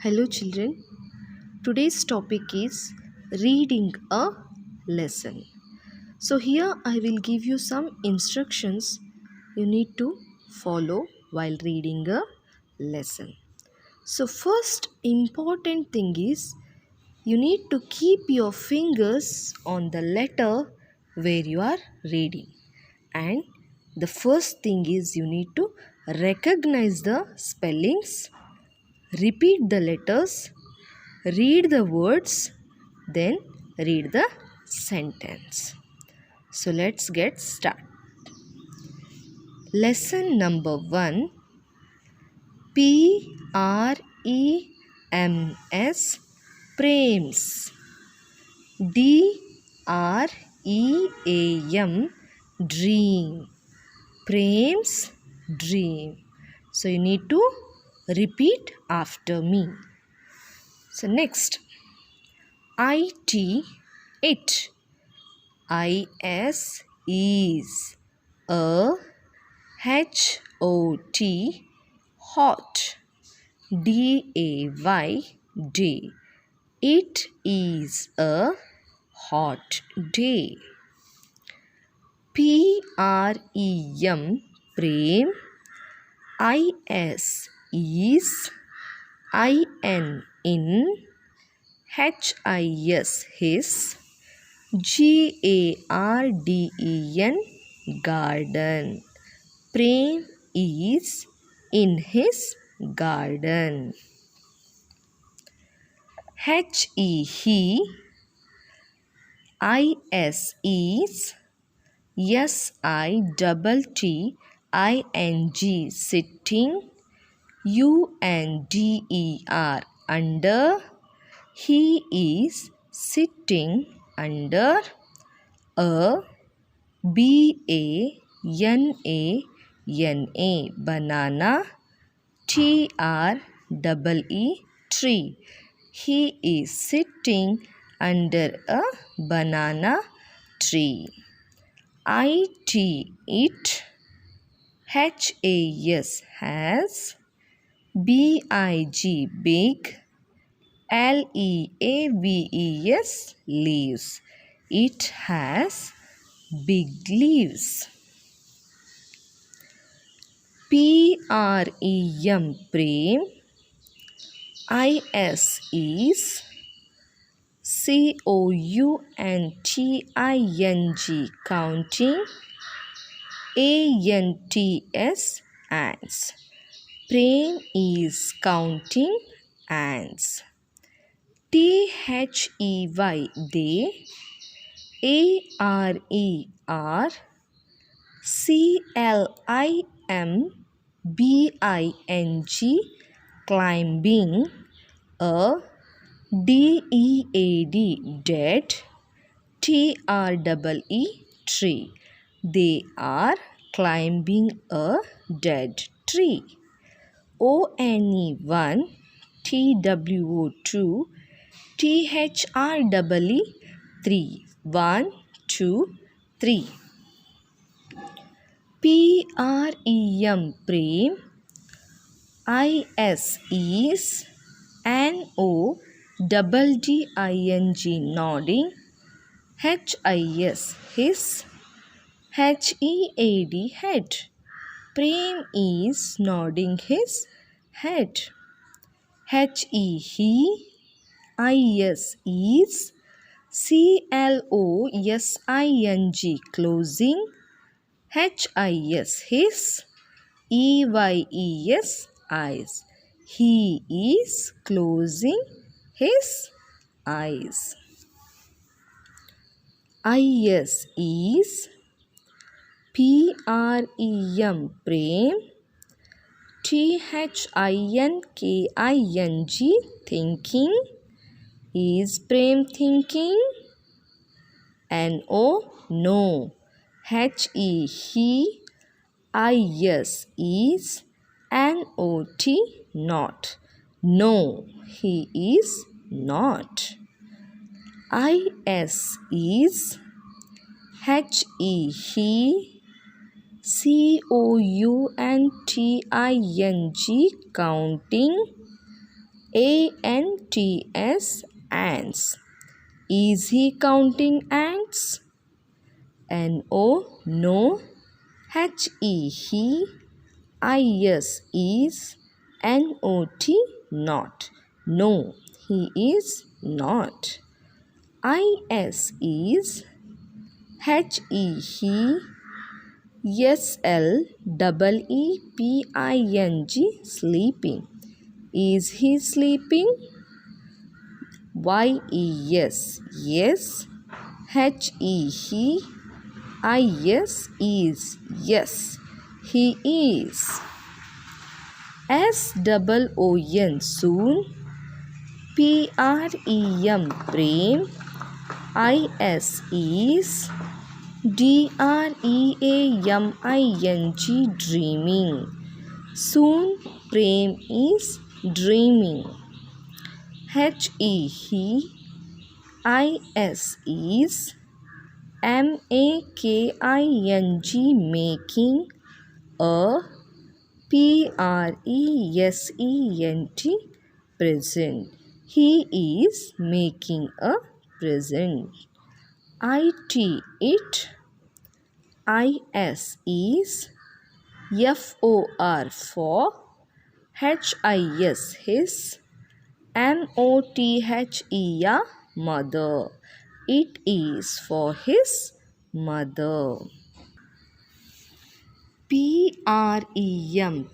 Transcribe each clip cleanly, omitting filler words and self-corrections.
Hello, children. Today's topic is reading a lesson. So, here I will give you some instructions you need to follow while reading a lesson. So, first important thing is you need to keep your fingers on the letter where you are reading. And the first thing is you need to recognize the spellings, repeat the letters, read the words, then read the sentence. So let's get started. Lesson number 1, Prems, Prems. Dream, dream. Prems, dream. So you need to repeat after me. So next, it, is, a, hot, day, day. It is a hot day. Prem, is, in, his, garden, garden. Prem is in his garden. He, is, sitting, under. He is sitting under. A, banana. Tree. He is sitting under a banana tree. It, has, big, leaves. It has big leaves. Prem, is, counting, ants. Prem is counting ants. They, are, climbing, a, dead, tree. They are climbing a dead tree. One, two, three. 1, 2, 3. Prem, is, nodding, his, head. Prem is nodding his head. He, is, closing, his, eyes. He is closing his eyes. Is, prem, thinking. Is Prem thinking? No. He, is, not. No, he is not. Is, he, counting, ants, ants. Is he counting ants? No, no. He, is, not, not. No, he is not. Is, he, sleeping, sleeping. Is he sleeping? Yes, yes. He, is, yes, he is. Soon, soon. Prem, is. Dreaming. Soon, Prem is dreaming. He, is. Making. Present. He is making a present. It. Is. For. His. Mother. It is for his mother.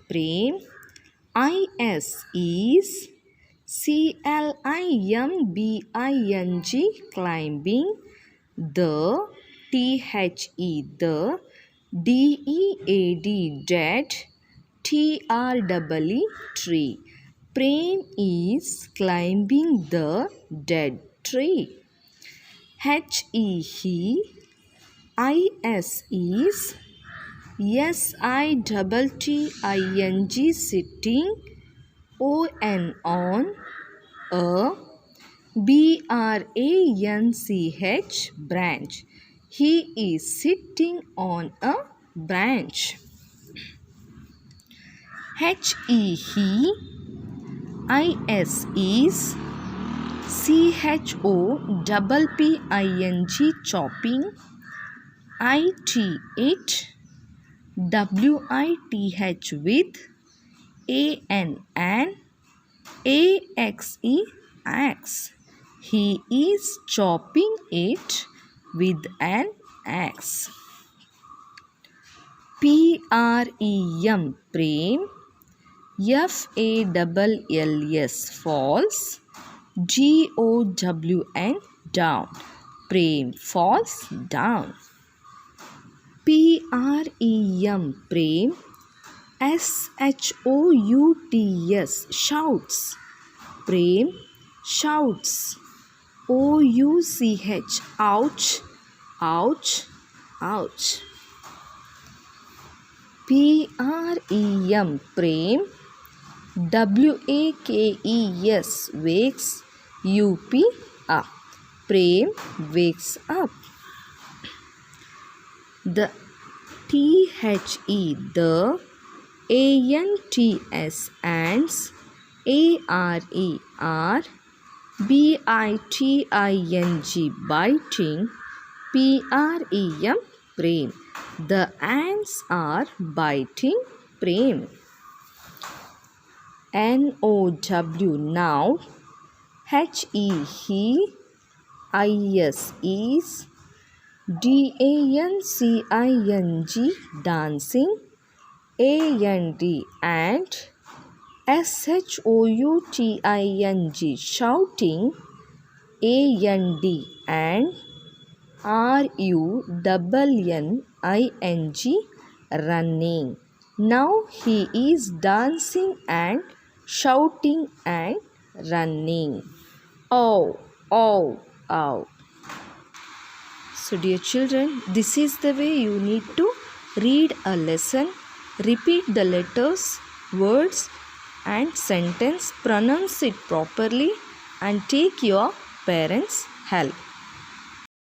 Prem. Is. Climbing. The. The. Dead. Tree. Prem is climbing the dead tree. He, is. Sitting. On a branch. He is sitting on a branch. He, is. Chopping. It. With. An. Axe. He is chopping it with an axe. Prem. Falls. Down. Prem falls down. Prem. Shouts. Prem shouts. Ouch, ouch, ouch. Prem. Wakes. Up. Prem wakes up. The. The. Ants. Biting. Prem. The ants are biting Prem. Now. Is. Dancing. And. Shouting. And. Running. Now he is dancing and shouting and running. Oh, oh, oh. So dear children, this is the way you need to read a lesson, repeat the letters, words and sentence, pronounce it properly and take your parents' help.